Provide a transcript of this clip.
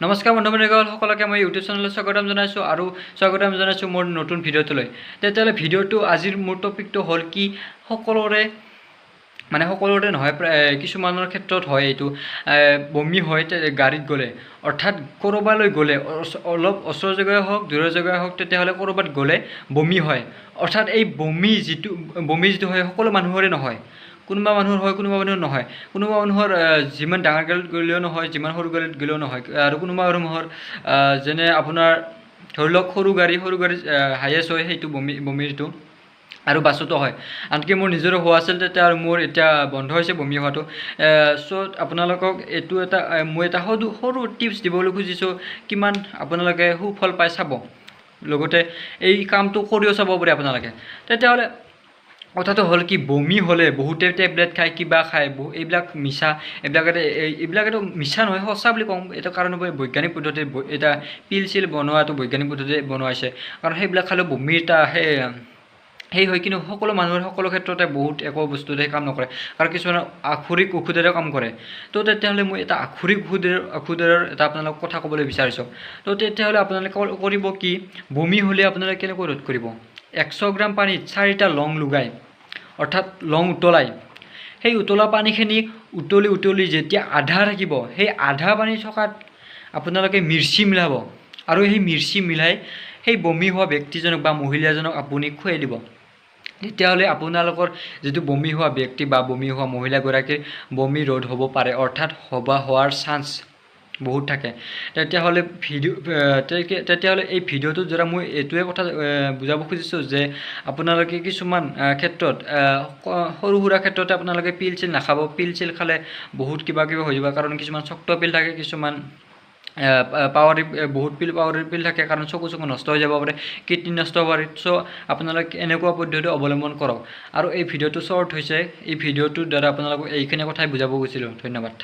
নমস্কাৰ বন্ধুসকল, সকলোকে মই ইউটিউব চেনেলত স্বাগতম জনাইছোঁ আৰু স্বাগতম জনাইছোঁ মোৰ নতুন ভিডিঅ'টোলৈ। তেতিয়াহ'লে ভিডিঅ'টো আজিৰ মোৰ টপিকটো হ'ল কি, সকলোৰে নহয়, কিছুমানৰ ক্ষেত্ৰত হয় এইটো, বমি হয় গাড়ীত গ'লে, অৰ্থাৎ ক'ৰবালৈ গ'লে, অলপ ওচৰৰ জেগাই হওক দূৰৰ জেগাই হওক, তেতিয়াহ'লে ক'ৰবাত গ'লে বমি হয়। অৰ্থাৎ এই বমি যিটো হয় সকলো মানুহৰে নহয়, কোনোবা মানুহৰ হয় কোনোবা মানুহৰ নহয়, কোনোবা মানুহৰ যিমান ডাঙৰ গাড়ীত গ'লেও নহয়, যিমান সৰু গাড়ীত গ'লেও নহয়, আৰু কোনোবা মানুহৰ যেনে আপোনাৰ ধৰি লওক সৰু গাড়ীত হাইয়েষ্ট হয় সেইটো বমিটো, আৰু বাছতো হয়। আনকি মোৰ নিজৰো হোৱা আছিল তেতিয়া, আৰু মোৰ এতিয়া বন্ধ হৈছে বমি হোৱাটো। চ' আপোনালোকক মই এটা সৰু টিপছ দিবলৈ খুজিছোঁ, কিমান আপোনালোকে সুফল পাই চাব, লগতে এই কামটো কৰিও চাব পাৰে আপোনালোকে। তেতিয়াহ'লে কথাটো হ'ল কি, বমি হ'লে বহুতে টেবলেট খায়, কিবা খায়, এইবিলাক মিছা, এইবিলাকেতো মিছা নহয়, সঁচা বুলি কওঁ। এটা কাৰণ বৈজ্ঞানিক পদ্ধতি, এটা পিল চিল বনোৱাটো বৈজ্ঞানিক পদ্ধতিৰে বনোৱাইছে, কাৰণ সেইবিলাক খালেও বমি এটা সেই হয়। কিন্তু সকলো মানুহৰ সকলো ক্ষেত্ৰতে বহুত একো বস্তুতে কাম নকৰে, কাৰণ কিছুমানৰ আক্ষৰিক ঔষধেৰে কাম কৰে। তো তেতিয়াহ'লে মই এটা আক্ষৰিক ঔষধেৰ এটা আপোনালোকক কথা ক'বলৈ বিচাৰিছোঁ। তো তেতিয়াহ'লে আপোনালোকে কৰিব কি, বমি হ'লে আপোনালোকে কেনেকৈ ৰোধ কৰিব? 100 গ্ৰাম পানীত 4টা লং লগাই, অৰ্থাৎ লং উতলাই, সেই উতলা পানীখিনি উতলি যেতিয়া আধা থাকিব, সেই আধা পানী থকাত আপোনালোকে মিৰ্চি মিলাব, আৰু সেই মিৰ্চি মিলাই সেই বমি হোৱা ব্যক্তিজনক বা মহিলাজনক আপুনি খুৱাই দিব। তেতিয়াহ'লে আপোনালোকৰ যিটো বমি হোৱা ব্যক্তি বা বমি হোৱা মহিলাগৰাকীৰ বমি ৰোধ হ'ব পাৰে, অৰ্থাৎ হোৱাৰ চান্স বহুত থাকে। তেতিয়াহ'লে এই ভিডিঅ'টোৰ দ্বাৰা মই এইটোৱে কথা বুজাব খুজিছোঁ যে আপোনালোকে কিছুমান ক্ষেত্ৰত, সৰু সুৰা ক্ষেত্ৰতে আপোনালোকে পিল চিল নাখাব। পিল চিল খালে বহুত কিবা হৈ যাব, কাৰণ কিছুমান শক্ত পিল থাকে, কিছুমান পাৱাৰী পিল থাকে, কাৰণ চকু নষ্ট হৈ যাব পাৰে, কিডনী নষ্ট হ'ব পাৰে। চ' আপোনালোকে এনেকুৱা পদ্ধতি অৱলম্বন কৰক। আৰু এই ভিডিঅ'টো শ্বৰ্ট হৈছে, এই ভিডিঅ'টোৰ দ্বাৰা আপোনালোকক এইখিনি কথাই বুজাব গৈছিলোঁ। ধন্যবাদ।